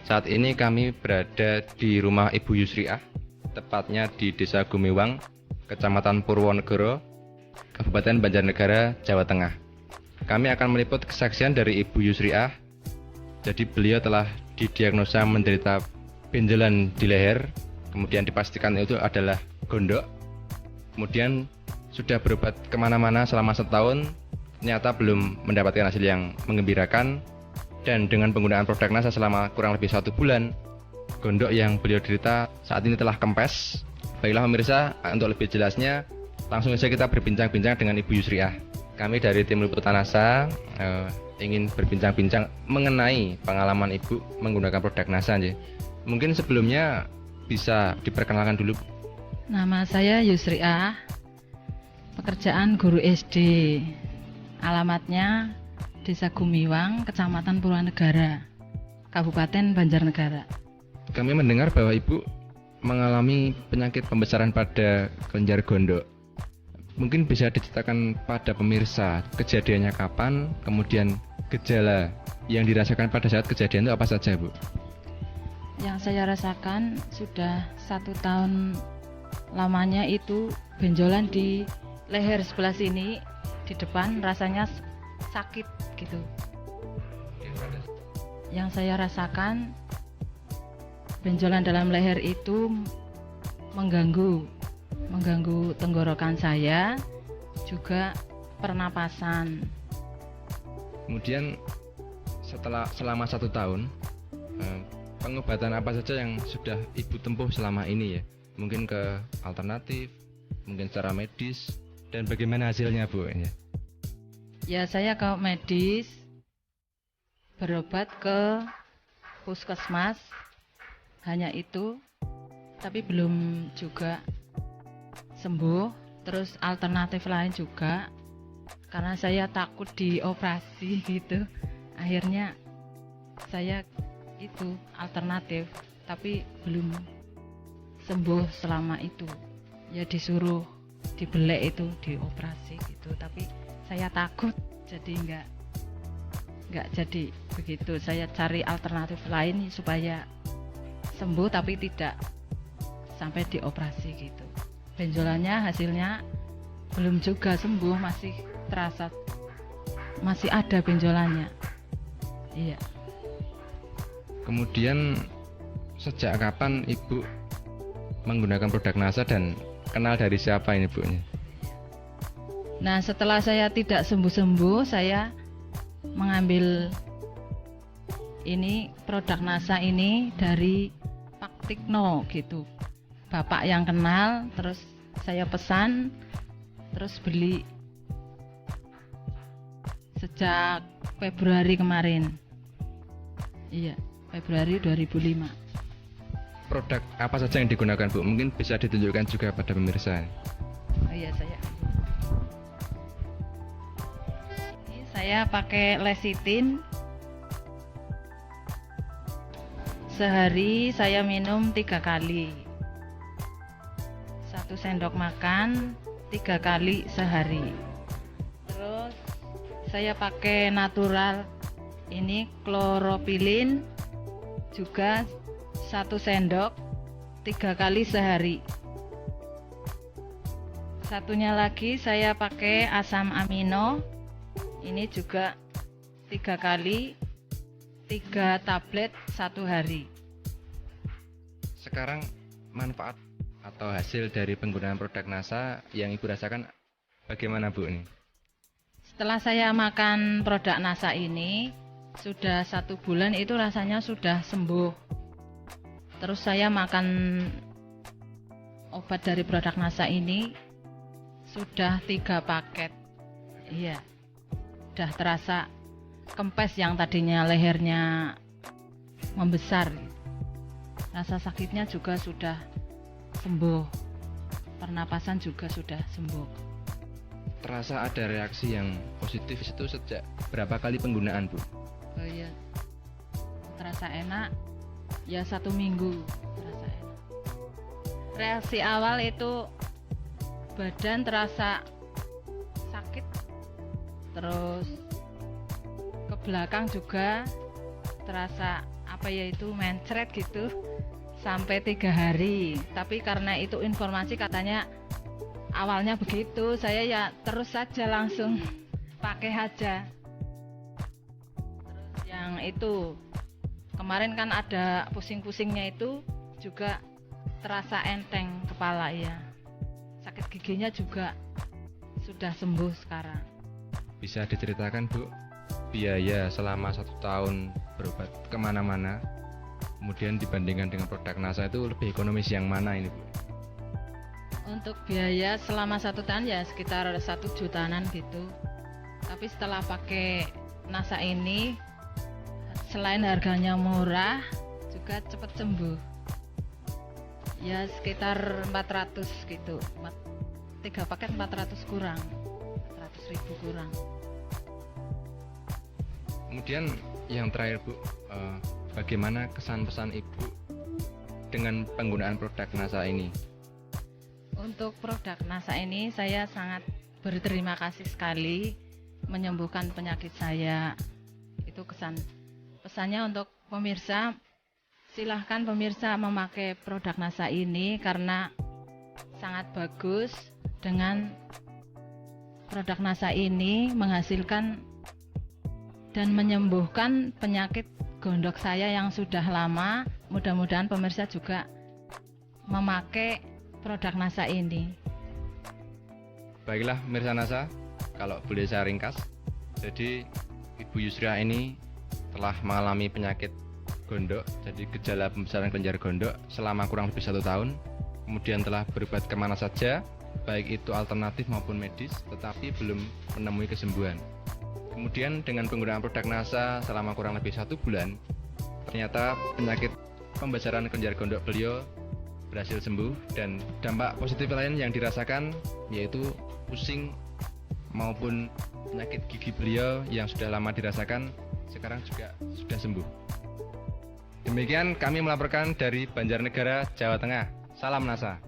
Saat ini kami berada di rumah Ibu Yusriah, tepatnya di Desa Gumiwang, Kecamatan Purwonegoro, Kabupaten Banjarnegara, Jawa Tengah. Kami akan meliput kesaksian dari Ibu Yusriah. Jadi beliau telah didiagnosa menderita benjolan di leher, kemudian dipastikan itu adalah gondok. Kemudian sudah berobat kemana-mana selama setahun, ternyata belum mendapatkan hasil yang menggembirakan. Dan dengan penggunaan produk NASA selama kurang lebih 1 bulan, gondok yang beliau derita saat ini telah kempes. Baiklah pemirsa, untuk lebih jelasnya langsung saja kita berbincang-bincang dengan Ibu Yusriah. Kami dari tim liputan NASA ingin berbincang-bincang mengenai pengalaman Ibu menggunakan produk NASA. Mungkin sebelumnya bisa diperkenalkan dulu. Nama saya Yusriah, pekerjaan guru SD, alamatnya Desa Gumiwang, Kecamatan Purwonegara, Kabupaten Banjarnegara. Kami mendengar bahwa Ibu mengalami penyakit pembesaran pada kelenjar gondok. Mungkin bisa diceritakan pada pemirsa kejadiannya kapan, kemudian gejala yang dirasakan pada saat kejadian itu apa saja, Bu? Yang saya rasakan sudah 1 tahun lamanya itu benjolan di leher sebelah sini, di depan rasanya sakit gitu. Yang saya rasakan benjolan dalam leher itu mengganggu tenggorokan saya, juga pernapasan. Kemudian selama 1 tahun, pengobatan apa saja yang sudah Ibu tempuh selama ini ya? Mungkin ke alternatif, mungkin secara medis, dan bagaimana hasilnya, Bu? Ya, saya ke medis, berobat ke puskesmas, hanya itu, tapi belum juga sembuh. Terus alternatif lain juga, karena saya takut dioperasi gitu. Akhirnya saya itu alternatif, tapi belum sembuh selama itu. Ya disuruh dibelek itu, dioperasi gitu, tapi saya takut, jadi nggak jadi begitu. Saya cari alternatif lain supaya sembuh tapi tidak sampai dioperasi gitu. Benjolannya hasilnya belum juga sembuh, masih terasa, masih ada benjolannya. Iya. Kemudian sejak kapan Ibu menggunakan produk NASA dan kenal dari siapa ini, Bu? Nah, setelah saya tidak sembuh-sembuh, saya mengambil ini produk NASA ini dari Pak Tikno gitu. Bapak yang kenal, terus saya pesan, terus beli sejak Februari kemarin. Iya, Februari 2005. Produk apa saja yang digunakan, Bu? Mungkin bisa ditunjukkan juga pada pemirsa. Oh iya, saya pakai lecithin. Sehari saya minum 3 kali. 1 sendok makan 3 kali sehari. Terus saya pakai natural ini kloropilin juga 1 sendok 3 kali sehari. Satunya lagi saya pakai asam amino, ini juga 3 kali 3 tablet 1 hari. Sekarang manfaat atau hasil dari penggunaan produk NASA yang Ibu rasakan bagaimana, Bu? Ini setelah saya makan produk NASA ini sudah 1 bulan, itu rasanya sudah sembuh. Terus saya makan obat dari produk NASA ini sudah 3 paket. Iya, udah terasa kempes yang tadinya lehernya membesar. Rasa sakitnya juga sudah sembuh, pernapasan juga sudah sembuh. terasa ada reaksi yang positif itu sejak berapa kali penggunaan, Bu? Oh iya, terasa enak ya 1 minggu, terasa enak. Reaksi awal itu badan terasa sakit, terus ke belakang juga terasa apa ya itu mencret gitu sampai 3 hari. Tapi karena itu informasi katanya awalnya begitu, saya ya terus saja langsung pakai aja. Terus yang itu kemarin kan ada pusing-pusingnya itu juga terasa enteng kepala ya. Sakit giginya juga sudah sembuh sekarang. Bisa diceritakan Bu, biaya selama 1 tahun berobat kemana-mana, kemudian dibandingkan dengan produk NASA itu lebih ekonomis yang mana ini Bu? Untuk biaya selama 1 tahun ya sekitar 1 jutaan gitu. Tapi setelah pakai NASA ini, selain harganya murah, juga cepat sembuh. Ya sekitar 400 gitu. 3 paket 400 kurang. 400.000 kurang. Kemudian yang terakhir Bu, bagaimana kesan pesan Ibu dengan penggunaan produk NASA ini? Untuk produk NASA ini saya sangat berterima kasih sekali, menyembuhkan penyakit saya. Itu pesannya untuk pemirsa, silahkan pemirsa memakai produk NASA ini karena sangat bagus. Dengan produk NASA ini menghasilkan dan menyembuhkan penyakit gondok saya yang sudah lama. Mudah-mudahan pemirsa juga memakai produk NASA ini. Baiklah pemirsa NASA, kalau boleh saya ringkas, jadi Ibu Yusriah ini telah mengalami penyakit gondok, jadi gejala pembesaran kelenjar gondok selama kurang lebih 1 tahun. Kemudian telah berobat kemana saja, baik itu alternatif maupun medis, tetapi belum menemui kesembuhan. Kemudian dengan penggunaan produk NASA selama kurang lebih 1 bulan, ternyata penyakit pembesaran kelenjar gondok beliau berhasil sembuh, dan dampak positif lain yang dirasakan yaitu pusing maupun penyakit gigi beliau yang sudah lama dirasakan sekarang juga sudah sembuh. Demikian kami melaporkan dari Banjarnegara, Jawa Tengah. Salam NASA.